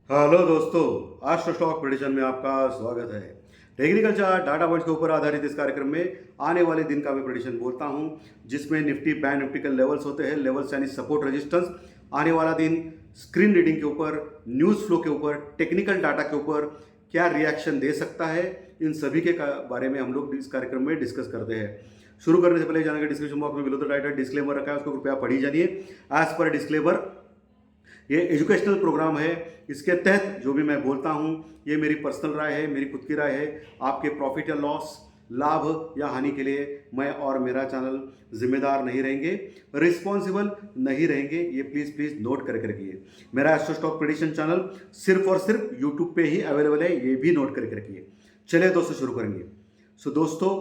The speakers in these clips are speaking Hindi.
हेलो दोस्तों, आज तो स्टॉक प्रेडिक्शन में आपका स्वागत है। टेक्निकल चार्ट डाटा पॉइंट्स के ऊपर आधारित इस कार्यक्रम में आने वाले दिन का मैं प्रेडिक्शन बोलता हूं, जिसमें निफ्टी बैंक निफ्टी के लेवल्स होते हैं। लेवल्स यानी सपोर्ट रेजिस्टेंस, आने वाला दिन स्क्रीन रीडिंग के ऊपर, न्यूज़ फ्लो के ऊपर, टेक्निकल डाटा के ऊपर क्या रिएक्शन दे सकता है, इन सभी के बारे में हम लोग इस कार्यक्रम में डिस्कस करते हैं। शुरू करने से पहले जाने का डिस्क्रिप्शन बॉक्स में बिलो द टाइटल डिस्क्लेमर रखा है, उसको कृपया पढ़ी जानिए। एज पर डिस्क्लेमर, ये एजुकेशनल प्रोग्राम है। इसके तहत जो भी मैं बोलता हूँ ये मेरी पर्सनल राय है, मेरी खुद की राय है। आपके प्रॉफिट या लॉस, लाभ या हानि के लिए मैं और मेरा चैनल जिम्मेदार नहीं रहेंगे, रिस्पॉन्सिबल नहीं रहेंगे। ये प्लीज़ नोट करके रखिए। मेरा एस्ट्रो स्टॉक प्रेडिक्शन चैनल सिर्फ और सिर्फ यूट्यूब पे ही अवेलेबल है, ये भी नोट करके रखिए। चलिए दोस्तों, शुरू करेंगे। दोस्तों,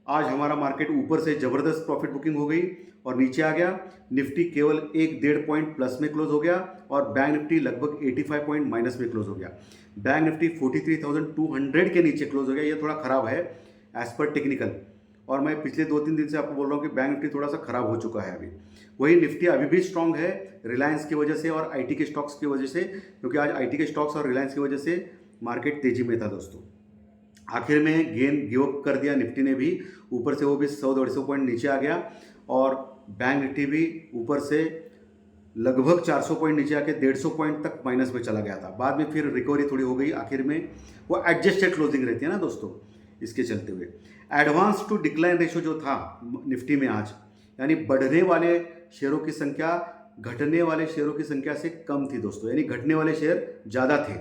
आज हमारा मार्केट ऊपर से ज़बरदस्त प्रॉफिट बुकिंग हो गई और नीचे आ गया। निफ्टी केवल 1-1.5 पॉइंट प्लस में क्लोज हो गया और बैंक निफ्टी लगभग 85 पॉइंट माइनस में क्लोज हो गया। बैंक निफ्टी 43,200 के नीचे क्लोज हो गया। ये थोड़ा खराब है एज पर टेक्निकल, और मैं पिछले 2-3 दिन से आपको बोल रहा हूँ कि बैंक निफ्टी थोड़ा सा खराब हो चुका है। अभी वही निफ्टी अभी भी स्ट्रांग है रिलायंस की वजह से और आईटी के स्टॉक्स की वजह से, क्योंकि आज आईटी के स्टॉक्स और रिलायंस की वजह से मार्केट तेजी में था दोस्तों। आखिर में गेन गिव अप कर दिया निफ्टी ने भी, ऊपर से वो भी 100-150 पॉइंट नीचे आ गया और बैंक निफ्टी भी ऊपर से लगभग 400 पॉइंट नीचे आके 150 पॉइंट तक माइनस में चला गया था। बाद में फिर रिकवरी थोड़ी हो गई। आखिर में वो एडजस्टेड क्लोजिंग रहती है ना दोस्तों, इसके चलते हुए एडवांस टू डिक्लाइन रेशो जो था निफ्टी में आज, यानी बढ़ने वाले शेयरों की संख्या घटने वाले शेयरों की संख्या से कम थी दोस्तों, यानी घटने वाले शेयर ज़्यादा थे।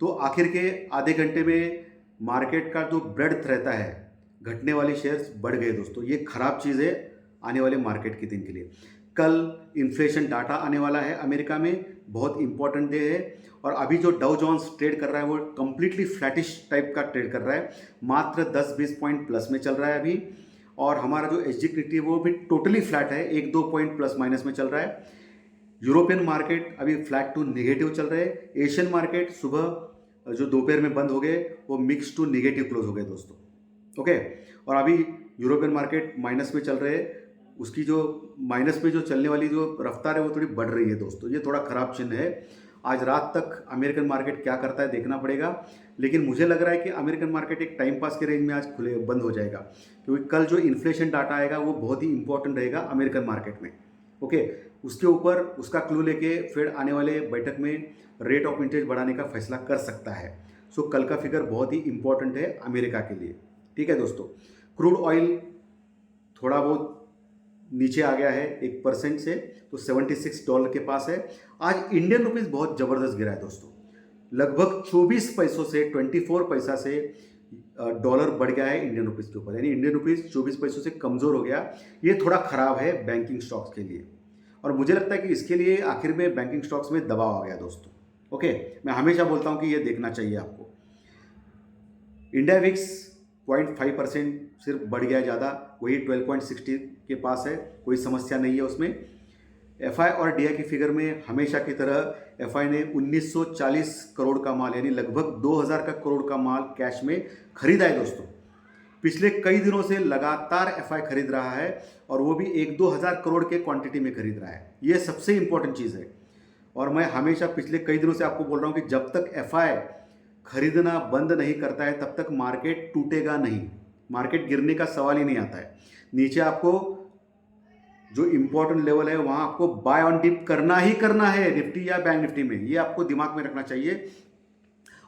तो आखिर के आधे घंटे में मार्केट का जो ब्रेडथ रहता है, घटने वाले शेयर्स बढ़ गए दोस्तों। ये खराब चीज़ है आने वाले मार्केट के दिन के लिए। कल इन्फ्लेशन डाटा आने वाला है अमेरिका में, बहुत इंपॉर्टेंट डे है। और अभी जो डाउ जोन्स ट्रेड कर रहा है वो कंप्लीटली फ्लैटिश टाइप का ट्रेड कर रहा है, मात्र 10-20 पॉइंट प्लस में चल रहा है अभी। और हमारा जो एच निफ्टी है वो भी टोटली फ्लैट है, 1-2 पॉइंट प्लस माइनस में चल रहा है। यूरोपियन मार्केट अभी फ्लैट टू नेगेटिव चल रहे हैं। एशियन मार्केट सुबह जो दोपहर में बंद हो गए वो मिक्स टू नेगेटिव क्लोज हो गए दोस्तों। ओके, और अभी यूरोपियन मार्केट माइनस में चल रहे हैं। उसकी जो माइनस में जो चलने वाली जो रफ्तार है वो थोड़ी बढ़ रही है दोस्तों। ये थोड़ा खराब चिन्ह है। आज रात तक अमेरिकन मार्केट क्या करता है देखना पड़ेगा, लेकिन मुझे लग रहा है कि अमेरिकन मार्केट एक टाइम पास के रेंज में आज खुले बंद हो जाएगा, क्योंकि कल जो इन्फ्लेशन डाटा आएगा वो बहुत ही इंपॉर्टेंट रहेगा अमेरिकन मार्केट में। ओके, उसके ऊपर उसका क्लू लेके फेड आने वाले बैठक में रेट ऑफ इंटरेस्ट बढ़ाने का फैसला कर सकता है। कल का फिगर बहुत ही इंपॉर्टेंट है अमेरिका के लिए। ठीक है दोस्तों, क्रूड ऑयल थोड़ा बहुत नीचे आ गया है 1% से, तो $76 के पास है। आज इंडियन रुपीज़ बहुत ज़बरदस्त गिरा है दोस्तों, लगभग 24 पैसों से 24 पैसा से डॉलर बढ़ गया है इंडियन रुपीज़ के ऊपर, यानी इंडियन रुपीज़ 24 पैसों से कमज़ोर हो गया। ये थोड़ा ख़राब है बैंकिंग स्टॉक्स के लिए, और मुझे लगता है कि इसके लिए आखिर में बैंकिंग स्टॉक्स में दबाव आ गया दोस्तों। ओके, मैं हमेशा बोलता हूँ कि ये देखना चाहिए आपको। इंडिया विक्स 0.5% सिर्फ बढ़ गया ज़्यादा, वही 12.60 के पास है, कोई समस्या नहीं है उसमें। एफआई और डीआई की फिगर में हमेशा की तरह एफआई ने 1940 करोड़ का माल, यानी लगभग 2000 का करोड़ का माल कैश में खरीदा है दोस्तों। पिछले कई दिनों से लगातार एफआई खरीद रहा है, और वो भी 1-2 हज़ार करोड़ के क्वांटिटी में खरीद रहा है। ये सबसे इंपॉर्टेंट चीज़ है। और मैं हमेशा पिछले कई दिनों से आपको बोल रहा हूँ कि जब तक एफआई खरीदना बंद नहीं करता है तब तक मार्केट टूटेगा नहीं, मार्केट गिरने का सवाल ही नहीं आता है। नीचे आपको जो इंपॉर्टेंट लेवल है वहाँ आपको बाय ऑन डिप करना ही करना है, निफ्टी या बैंक निफ्टी में, ये आपको दिमाग में रखना चाहिए।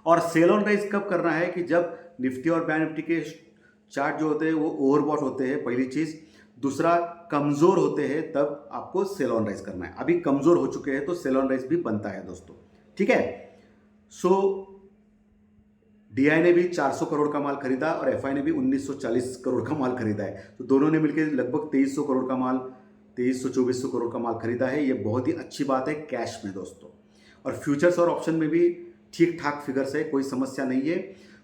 और सेल ऑन राइज कब करना है कि जब निफ्टी और बैंक निफ्टी के चार्ट जो होते हैं वो ओवरबॉट होते हैं, पहली चीज़। दूसरा, कमज़ोर होते हैं, तब आपको सेल ऑन राइज करना है। अभी कमज़ोर हो चुके हैं तो सेल ऑन राइज भी बनता है दोस्तों। ठीक है, डीआई ने भी 400 करोड़ का माल खरीदा और एफआई ने भी 1940 करोड़ का माल खरीदा है। तो दोनों ने मिलकर लगभग 2300 करोड़ का माल, 2300-2400 करोड़ का माल खरीदा है। ये बहुत ही अच्छी बात है कैश में दोस्तों। और फ्यूचर्स और ऑप्शन में भी ठीक ठाक फिगर्स है, कोई समस्या नहीं है।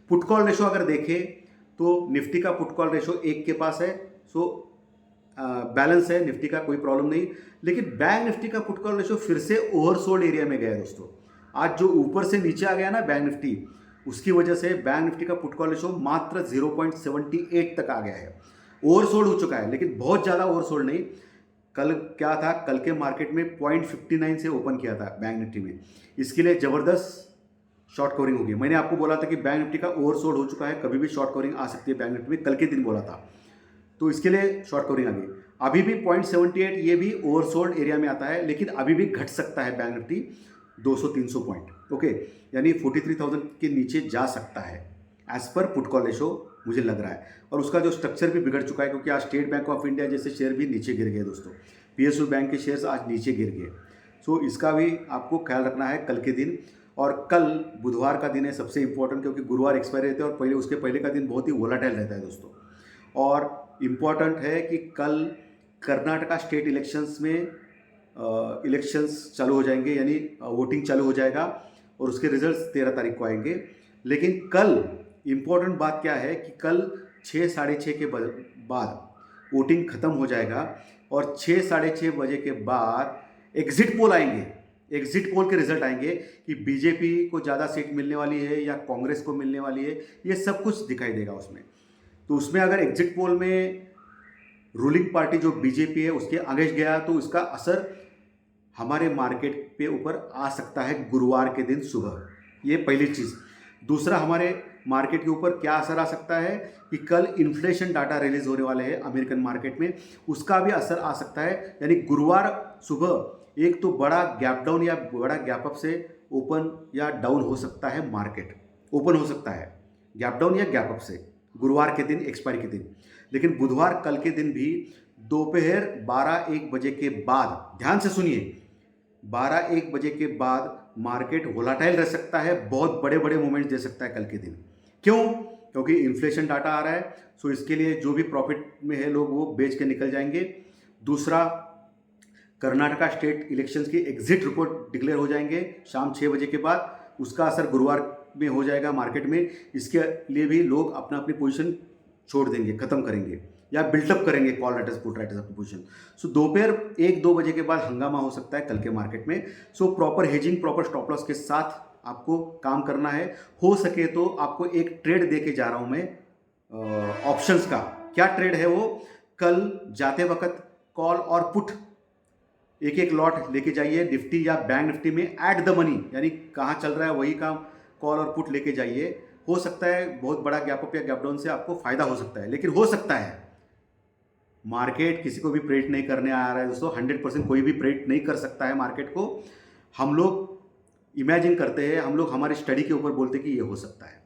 पुट कॉल रेशो अगर देखें तो निफ्टी का पुट कॉल रेशो 1 के पास है, बैलेंस है निफ्टी का, कोई प्रॉब्लम नहीं। लेकिन बैंक निफ्टी का पुट कॉल रेशो फिर से ओवरसोल्ड एरिया में गया है दोस्तों। आज जो ऊपर से नीचे आ गया ना बैंक निफ्टी, उसकी वजह से बैंक निफ्टी का पुट कॉल रेशो मात्र 0.78 तक आ गया है। ओवरसोल्ड हो चुका है, लेकिन बहुत ज़्यादा ओवरसोल्ड नहीं। कल क्या था, कल के मार्केट में 0.59 से ओपन किया था बैंक निफ्टी में। इसके लिए ज़बरदस्त शॉर्ट कवरिंग होगी। मैंने आपको बोला था कि बैंक निफ्टी का ओवरसोल्ड हो चुका है, कभी भी शॉर्ट कवरिंग आ सकती है बैंक निफ्टी में, कल के दिन बोला था, तो इसके लिए शॉर्ट कवरिंग आ गई। अभी भी 0.78 ये भी ओवरसोल्ड एरिया में आता है, लेकिन अभी भी घट सकता है बैंक निफ्टी 200-300 पॉइंट, ओके, यानी 43,000 के नीचे जा सकता है as per put call ratio मुझे लग रहा है। और उसका जो स्ट्रक्चर भी बिगड़ चुका है, क्योंकि आज स्टेट बैंक ऑफ इंडिया जैसे शेयर भी नीचे गिर गए दोस्तों, PSU बैंक के शेयर्स आज नीचे गिर गए। सो इसका भी आपको ख्याल रखना है कल के दिन। और कल बुधवार का दिन है सबसे इंपॉर्टेंट, क्योंकि गुरुवार एक्सपायरी रहते हैं और पहले उसके पहले का दिन बहुत ही वोलाटाइल रहता है दोस्तों। और इम्पॉर्टेंट है कि कल कर्नाटका स्टेट इलेक्शंस में इलेक्शंस चालू हो जाएंगे, यानी वोटिंग चालू हो जाएगा और उसके रिजल्ट्स 13 तारीख को आएंगे। लेकिन कल इम्पॉर्टेंट बात क्या है कि कल 6 साढ़े 6 के बाद वोटिंग ख़त्म हो जाएगा और 6 साढ़े 6 बजे के बाद एग्जिट पोल आएंगे। एग्जिट पोल के रिजल्ट आएंगे कि बीजेपी को ज़्यादा सीट मिलने वाली है या कांग्रेस को मिलने वाली है, ये सब कुछ दिखाई देगा उसमें। तो उसमें अगर एग्जिट पोल में रूलिंग पार्टी जो बीजेपी है उसके आगे गया तो इसका असर हमारे मार्केट पे ऊपर आ सकता है गुरुवार के दिन सुबह, ये पहली चीज़। दूसरा, हमारे मार्केट के ऊपर क्या असर आ सकता है कि कल इन्फ्लेशन डाटा रिलीज होने वाले हैं अमेरिकन मार्केट में, उसका भी असर आ सकता है। यानी गुरुवार सुबह एक तो बड़ा गैप डाउन या बड़ा गैप अप से ओपन या डाउन हो सकता है, मार्केट ओपन हो सकता है गैप डाउन या गैप अप से गुरुवार के दिन, एक्सपायरी के दिन। लेकिन बुधवार कल के दिन भी दोपहर 12-1 बजे के बाद, ध्यान से सुनिए, 12-1 बजे के बाद मार्केट वोलाटाइल रह सकता है, बहुत बड़े बड़े मूवमेंट्स दे सकता है कल के दिन। क्यों? क्योंकि इन्फ्लेशन डाटा आ रहा है, सो इसके लिए जो भी प्रॉफिट में है लोग वो बेच के निकल जाएंगे। दूसरा, कर्नाटका स्टेट इलेक्शंस की एग्जिट रिपोर्ट डिक्लेयर हो जाएंगे शाम 6 बजे के बाद, उसका असर गुरुवार में हो जाएगा मार्केट में। इसके लिए भी लोग अपना अपनी पोजीशन छोड़ देंगे, खत्म करेंगे या बिल्टअप करेंगे कॉल राइटर्स, पुट राइटर्स अपनी पोजीशन। सो दोपहर 1-2 बजे के बाद हंगामा हो सकता है कल के मार्केट में। So proper hedging, proper stop loss के साथ आपको काम करना है। हो सके तो आपको एक ट्रेड दे के जा रहा हूं मैं ऑप्शंस का। क्या ट्रेड है वो? कल जाते वक्त कॉल और पुट एक एक लॉट लेके जाइए निफ्टी या बैंक निफ्टी में एट द मनी, यानी कहाँ चल रहा है वही काम कॉल और पुट लेके जाइए। हो सकता है बहुत बड़ा गैप अप या गैप डाउन से आपको फायदा हो सकता है, लेकिन हो सकता है मार्केट किसी को भी प्रेडिक्ट नहीं करने आ रहा है दोस्तों। 100% कोई भी प्रेडिक्ट नहीं कर सकता है मार्केट को। हम लोग इमेजिन करते हैं, हम लोग हमारी स्टडी के ऊपर बोलते हैं कि ये हो सकता है।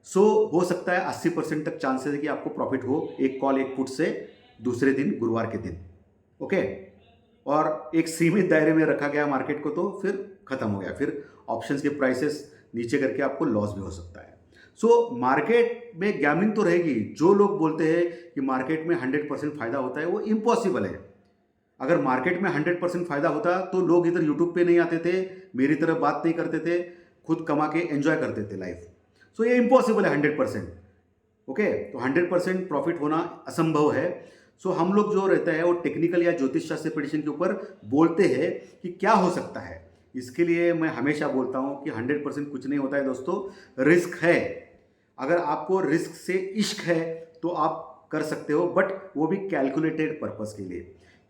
सो हो सकता है 80% तक चांसेस है कि आपको प्रॉफिट हो एक कॉल एक पुट से दूसरे दिन गुरुवार के दिन, ओके। और एक सीमित दायरे में रखा गया मार्केट को तो फिर खत्म हो गया, फिर ऑप्शंस के प्राइसेस नीचे करके आपको लॉस भी हो सकता है। सो मार्केट में गैम्बलिंग तो रहेगी। जो लोग बोलते हैं कि मार्केट में 100% फायदा होता है वो इम्पॉसिबल है। अगर मार्केट में 100% फायदा होता तो लोग इधर यूट्यूब पे नहीं आते थे, मेरी तरह बात नहीं करते थे, खुद कमा के एंजॉय करते थे लाइफ। सो ये इम्पॉसिबल है 100%, ओके। तो 100% प्रॉफिट होना असंभव है। सो हम लोग जो रहता है वो टेक्निकल या ज्योतिष शास्त्र प्रेडिक्शन के ऊपर बोलते हैं कि क्या हो सकता है। इसके लिए मैं हमेशा बोलता हूँ कि 100% कुछ नहीं होता है दोस्तों, रिस्क है। अगर आपको रिस्क से इश्क है तो आप कर सकते हो, बट वो भी कैलकुलेटेड पर्पस के लिए।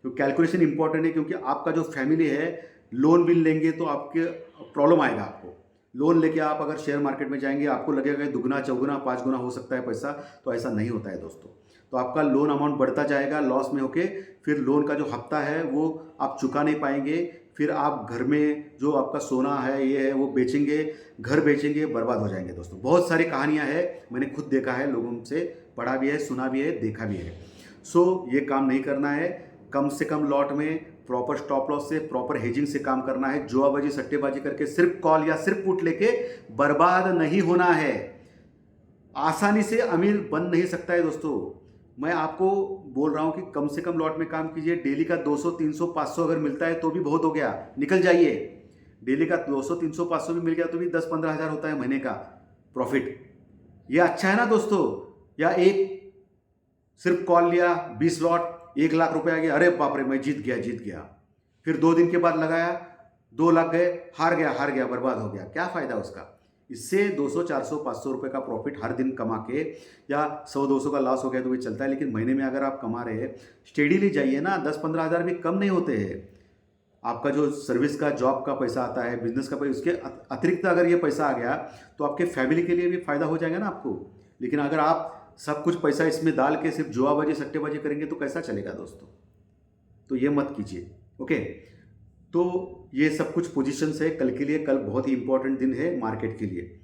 तो कैलकुलेशन इंपॉर्टेंट है, क्योंकि आपका जो फैमिली है लोन भी लेंगे तो आपके प्रॉब्लम आएगा। आपको लोन लेके आप अगर शेयर मार्केट में जाएंगे आपको लगेगा कि दुगना चौगुना 5 गुना हो सकता है पैसा, तो ऐसा नहीं होता है दोस्तों। तो आपका लोन अमाउंट बढ़ता जाएगा लॉस में होके, फिर लोन का जो हफ्ता है वो आप चुका नहीं पाएंगे, फिर आप घर में जो आपका सोना है ये है वो बेचेंगे, घर बेचेंगे, बर्बाद हो जाएंगे दोस्तों। बहुत सारी कहानियां हैं, मैंने खुद देखा है, लोगों से पढ़ा भी है, सुना भी है, देखा भी है। सो ये काम नहीं करना है। कम से कम लॉट में प्रॉपर स्टॉप लॉस से, प्रॉपर हेजिंग से काम करना है। जुआबाजी सट्टेबाजी करके सिर्फ कॉल या सिर्फ पुट लेके बर्बाद नहीं होना है। आसानी से अमीर बन नहीं सकता है दोस्तों। मैं आपको बोल रहा हूं कि कम से कम लॉट में काम कीजिए। डेली का 200, 300, 500 अगर मिलता है तो भी बहुत हो गया, निकल जाइए। डेली का 200, 300, 500 भी मिल गया तो भी 10-15 हज़ार होता है महीने का प्रॉफिट। ये अच्छा है ना दोस्तों। या एक सिर्फ कॉल लिया 20 लॉट, 1 लाख रुपए आ गया, अरे बाप रे मैं जीत गया। फिर 2 दिन के बाद लगाया 2 लाख गए, हार गया, बर्बाद हो गया। क्या फायदा उसका? इससे 200, 400, 500 रुपए का प्रॉफिट हर दिन कमा के, या 100-200 का लॉस हो गया तो भी चलता है, लेकिन महीने में अगर आप कमा रहे हैं स्टेडीली जाइए ना, 10-15 हज़ार भी कम नहीं होते हैं। आपका जो सर्विस का जॉब का पैसा आता है, बिजनेस का पैसा, उसके अतिरिक्त अगर ये पैसा आ गया तो आपके फैमिली के लिए भी फ़ायदा हो जाएगा ना आपको। लेकिन अगर आप सब कुछ पैसा इसमें डाल के सिर्फ जुआबाजी सट्टेबाजी करेंगे तो कैसा चलेगा दोस्तों। तो ये मत कीजिए। ओके, तो ये सब कुछ पोजीशंस है कल के लिए। कल बहुत ही इंपॉर्टेंट दिन है मार्केट के लिए।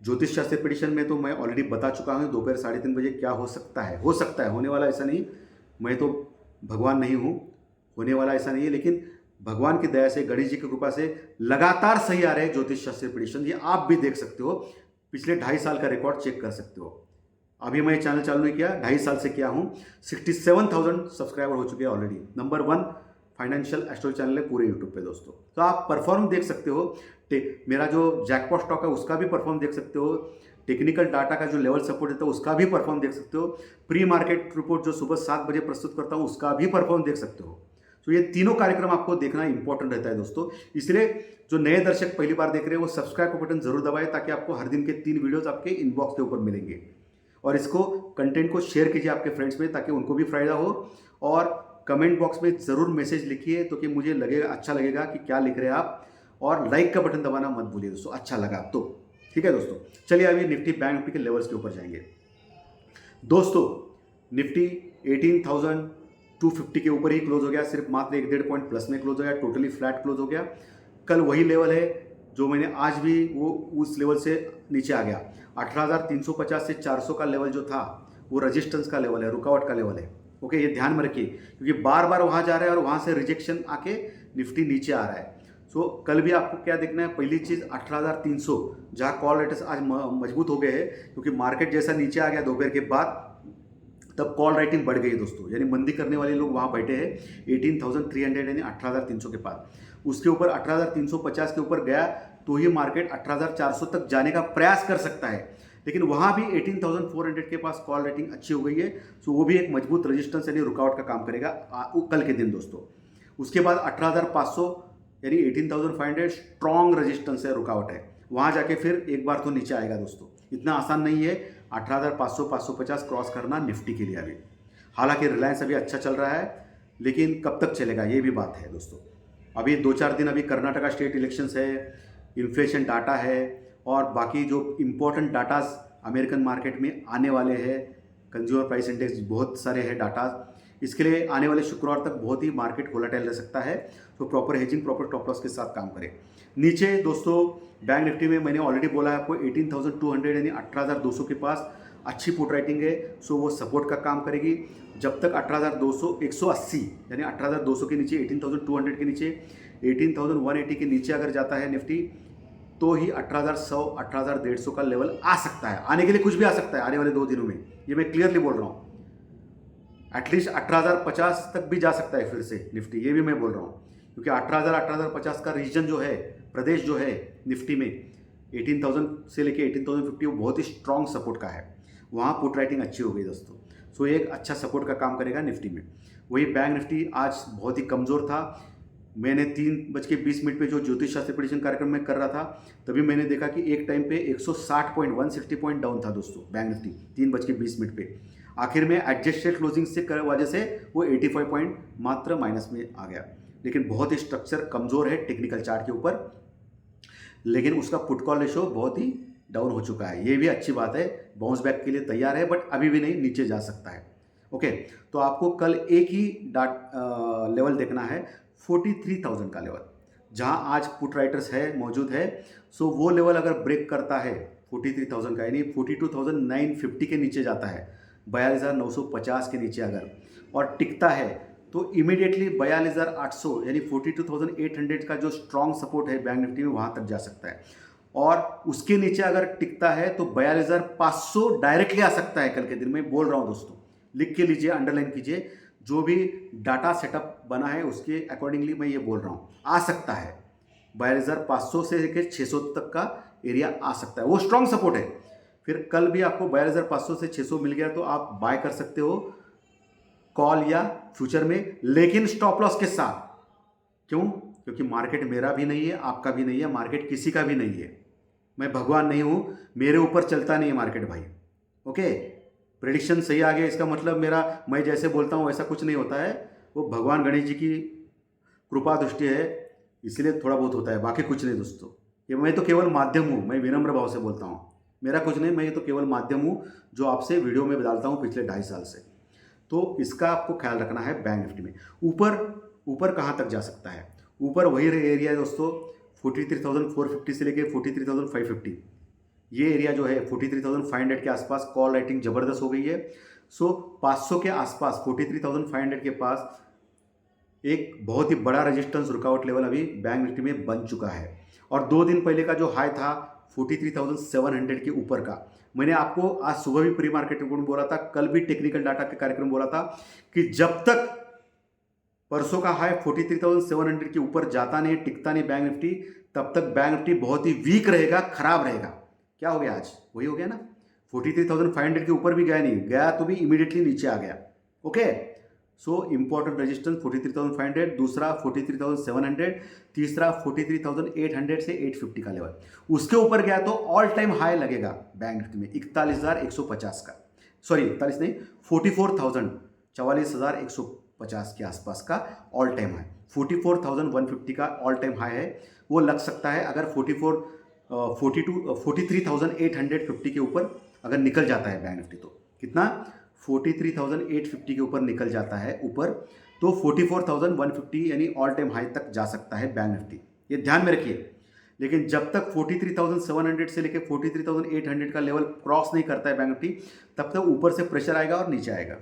ज्योतिष शास्त्र प्रेडिक्शन में तो मैं ऑलरेडी बता चुका हूँ दोपहर 3:30 बजे क्या हो सकता है। हो सकता है, होने वाला ऐसा नहीं। मैं तो भगवान नहीं हूँ, होने वाला ऐसा नहीं है। लेकिन भगवान की दया से, गणेश जी की कृपा से लगातार सही आ रहे हैं ज्योतिष शास्त्र प्रेडिक्शन। ये आप भी देख सकते हो, पिछले 2.5 साल का रिकॉर्ड चेक कर सकते हो। अभी मैं चैनल चालू नहीं किया, 2.5 साल से किया हूँ। 67,000 सब्सक्राइबर हो चुके हैं already. Number 1 financial astrology channel है पूरे यूट्यूब पे दोस्तों। तो आप परफॉर्म देख सकते हो। मेरा जो जैकपॉट स्टॉक है उसका भी परफॉर्म देख सकते हो। टेक्निकल डाटा का जो लेवल सपोर्ट देता है उसका भी परफॉर्म देख सकते हो। प्री मार्केट रिपोर्ट जो सुबह 7 बजे प्रस्तुत करता हूँ उसका भी परफॉर्म देख सकते हो। तो ये तीनों कार्यक्रम आपको देखना इंपॉर्टेंट रहता है दोस्तों। इसलिए जो नए दर्शक पहली बार देख रहे हैं वो सब्सक्राइब का बटन जरूर दबाएं ताकि आपको हर दिन के 3 वीडियोस आपके इनबॉक्स के ऊपर मिलेंगे। और इसको कंटेंट को शेयर कीजिए आपके फ्रेंड्स में ताकि उनको भी फायदा हो। और कमेंट बॉक्स में ज़रूर मैसेज लिखिए तो कि मुझे लगेगा, अच्छा लगेगा कि क्या लिख रहे हैं आप। और लाइक का बटन दबाना मत भूलिए दोस्तों, अच्छा लगा तो। ठीक है दोस्तों, चलिए अभी निफ्टी बैंक निफ्टी के लेवल्स के ऊपर जाएंगे दोस्तों। निफ्टी 18,250 के ऊपर ही क्लोज हो गया, सिर्फ मात्र 1-1.5 पॉइंट प्लस में क्लोज हो गया, टोटली फ्लैट क्लोज हो गया। कल वही लेवल है जो मैंने आज भी वो उस लेवल से नीचे आ गया। 18,350 से 400 का लेवल जो था वो रजिस्टेंस का लेवल है, रुकावट का लेवल है। ओके, ये ध्यान में रखिए क्योंकि बार बार वहाँ जा रहा है और वहाँ से रिजेक्शन आके निफ्टी नीचे आ रहा है। सो कल भी आपको क्या देखना है, पहली चीज़ 18,300 जहाँ कॉल रेट्स आज मजबूत हो गए हैं क्योंकि मार्केट जैसा नीचे आ गया दोपहर के बाद तब कॉल राइटिंग बढ़ गई दोस्तों। यानी मंदी करने वाले लोग वहाँ बैठे हैं 18,300 यानी 18,300 के पास। उसके ऊपर 18,350 के ऊपर गया तो ही मार्केट 18,400 तक जाने का प्रयास कर सकता है। लेकिन वहाँ भी 18,400 के पास कॉल रेटिंग अच्छी हो गई है। सो वो भी एक मजबूत रेजिस्टेंस यानी रुकावट का काम करेगा कल के दिन दोस्तों। उसके बाद 18,500 यानी 18,500 स्ट्रॉन्ग रेजिस्टेंस है, रुकावट है। वहाँ जाके फिर एक बार तो नीचे आएगा दोस्तों। इतना आसान नहीं है 18,500 550 क्रॉस करना निफ्टी के लिए अभी। हालांकि रिलायंस अभी अच्छा चल रहा है लेकिन कब तक चलेगा ये भी बात है दोस्तों। अभी 2-4 दिन अभी कर्नाटका स्टेट इलेक्शंस है, इन्फ्लेशन डाटा है और बाकी जो इम्पोर्टेंट डाटाज अमेरिकन मार्केट में आने वाले हैं, कंज्यूमर प्राइस इंडेक्स बहुत सारे हैं डाटा। इसके लिए आने वाले शुक्रवार तक बहुत ही मार्केट वोलेटाइल रह सकता है। तो proper hedging, proper stop loss के साथ काम करें। नीचे दोस्तों बैंक निफ्टी में मैंने ऑलरेडी बोला है आपको 18,200 यानी 18,200 के पास अच्छी पुट राइटिंग है। सो वो सपोर्ट का काम करेगी जब तक 180 यानी 18,200 के नीचे, 18,200 के नीचे, 18,180 के नीचे अगर जाता है निफ्टी तो ही 18,100 18,150 का लेवल आ सकता है। आने के लिए कुछ भी आ सकता है आने वाले 2 दिनों में, ये मैं क्लियरली बोल रहा हूँ। एटलीस्ट 18,050 तक भी जा सकता है फिर से निफ्टी, ये भी मैं बोल रहा हूँ क्योंकि 18,050 का रीजन जो है, प्रदेश जो है निफ्टी में 18,000 से लेके 18,050 वो बहुत ही स्ट्रॉन्ग सपोर्ट का है। वहाँ पुट राइटिंग अच्छी हो गई दोस्तों। सो एक अच्छा सपोर्ट का काम करेगा निफ्टी में। वही बैंक निफ्टी आज बहुत ही कमज़ोर था। मैंने 3:20 पे जो ज्योतिष शास्त्र प्रेडिक्शन कार्यक्रम में कर रहा था तभी मैंने देखा कि एक टाइम पे 160 पॉइंट 160 पॉइंट डाउन था दोस्तों बैंक निफ्टी 3:20 पे। आखिर में एडजस्टेड क्लोजिंग से वजह से वो 85 पॉइंट मात्र माइनस में आ गया। लेकिन बहुत ही स्ट्रक्चर कमज़ोर है टेक्निकल चार्ट के ऊपर, लेकिन उसका पुट कॉल रेशो बहुत ही डाउन हो चुका है। ये भी अच्छी बात है, बाउंस बैक के लिए तैयार है बट अभी भी नहीं, नीचे जा सकता है। ओके, तो आपको कल एक ही लेवल देखना है 43,000 का लेवल, जहां आज पुट राइटर्स है मौजूद है। सो वो लेवल अगर ब्रेक करता है 43,000 का यानी 42,950 के नीचे जाता है, 42,950 के नीचे अगर और टिकता है तो इमीडिएटली 42,800 यानी 42,800 का जो स्ट्रॉन्ग सपोर्ट है बैंक निफ्टी में वहाँ तक जा सकता है। और उसके नीचे अगर टिकता है तो 42,500 डायरेक्टली आ सकता है कल के दिन। मैं बोल रहा हूँ दोस्तों, लिख के लीजिए, अंडरलाइन कीजिए, जो भी डाटा सेटअप बना है उसके अकॉर्डिंगली मैं ये बोल रहा हूँ, आ सकता है 42,500 से लेकर 600 तक का एरिया आ सकता है, वो स्ट्रॉन्ग सपोर्ट है। फिर कल भी आपको 42,500 से 600 मिल गया तो आप बाय कर सकते हो कॉल या फ्यूचर में, लेकिन स्टॉप लॉस के साथ। क्यों? क्योंकि मार्केट मेरा भी नहीं है, आपका भी नहीं है, मार्केट किसी का भी नहीं है। मैं भगवान नहीं हूँ, मेरे ऊपर चलता नहीं है मार्केट भाई। ओके, प्रेडिक्शन सही आ गया इसका मतलब मैं जैसे बोलता हूँ वैसा कुछ नहीं होता है। वो भगवान गणेश जी की कृपा दृष्टि है, इसलिए थोड़ा बहुत होता है, बाकी कुछ नहीं दोस्तों। ये मैं तो केवल माध्यम हूँ, मैं विनम्र भाव से बोलता हूँ, मेरा कुछ नहीं, मैं ये तो केवल माध्यम हूँ जो आपसे वीडियो में डालता हूँ पिछले 2.5 साल से। तो इसका आपको ख्याल रखना है। बैंक निफ्टी में ऊपर ऊपर कहाँ तक जा सकता है? ऊपर वही एरिया है दोस्तों, 43,450 से लेके 43,550, ये एरिया जो है 43,500 के आसपास कॉल राइटिंग ज़बरदस्त हो गई है। सो 500 के आसपास 43,500 के पास एक बहुत ही बड़ा रेजिस्टेंस रुकावट लेवल अभी बैंक निफ्टी में बन चुका है। और 2 दिन पहले का जो हाई था 43,700 के ऊपर का, मैंने आपको आज सुबह भी प्री मार्केट रिपोर्ट में बोला था, कल भी टेक्निकल डाटा के कार्यक्रम बोला था कि जब तक परसों का हाई 43,700 के ऊपर जाता नहीं, टिकता नहीं बैंक निफ्टी, तब तक बैंक निफ्टी बहुत ही वीक रहेगा, खराब रहेगा। क्या हो गया आज? वही हो गया ना, 43,500 के ऊपर भी गया नहीं, गया तो भी इमीडिएटली नीचे आ गया। ओके, सो इंपॉर्टेंट रेजिस्टेंस 43,500, दूसरा 43,700, तीसरा 43,800 से 850 का लेवल। उसके ऊपर गया तो ऑल टाइम हाई लगेगा बैंक निफ्टी में 41,150 का, सॉरी 41 नहीं, 44,150 के आसपास का ऑल टाइम हाई। 44,150 का ऑल टाइम हाई है, वो लग सकता है अगर 43,850 के ऊपर अगर निकल जाता है बैंक निफ्टी। तो कितना? 43,850 के ऊपर निकल जाता है ऊपर, तो 44,150 यानी ऑल टाइम हाई तक जा सकता है बैंक निफ्टी, ये ध्यान में रखिए। लेकिन जब तक 43,700 से लेकर 43,800 का लेवल क्रॉस नहीं करता है बैंक निफ्टी, तब तक ऊपर से प्रेशर आएगा और नीचे आएगा।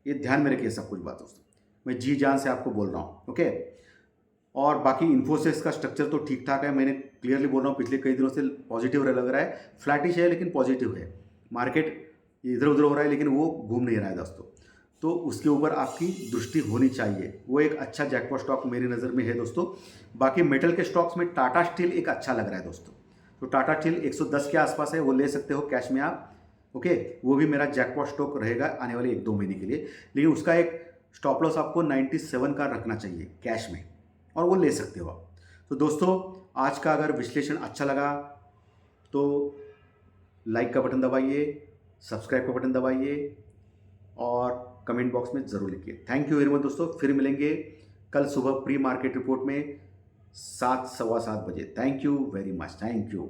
ये ध्यान में रखिए सब कुछ बात दोस्तों, मैं जी जान से आपको बोल रहा हूँ। ओके, और बाकी इन्फोसिस का स्ट्रक्चर तो ठीक ठाक है, मैंने क्लियरली बोल रहा हूँ, पिछले कई दिनों से पॉजिटिव लग रहा है, फ्लैटिश है लेकिन पॉजिटिव है। मार्केट इधर उधर हो रहा है लेकिन वो घूम नहीं रहा है दोस्तों, तो उसके ऊपर आपकी दृष्टि होनी चाहिए। वो एक अच्छा जैकपॉट स्टॉक मेरी नज़र में है दोस्तों। बाकी मेटल के स्टॉक्स में टाटा स्टील एक अच्छा लग रहा है दोस्तों, तो टाटा स्टील 110 के आसपास है, वो ले सकते हो कैश में आप। ओके, वो भी मेरा जैकपॉट स्टॉक रहेगा आने वाले 1-2 महीने के लिए, लेकिन उसका एक स्टॉप लॉस आपको 97 का रखना चाहिए कैश में, और वो ले सकते हो आप। तो दोस्तों, आज का अगर विश्लेषण अच्छा लगा तो लाइक का बटन दबाइए, सब्सक्राइब का बटन दबाइए और कमेंट बॉक्स में ज़रूर लिखिए। थैंक यू वेरी मच दोस्तों, फिर मिलेंगे कल सुबह प्री मार्केट रिपोर्ट में 7, सवा 7 बजे। Thank you very much, thank you.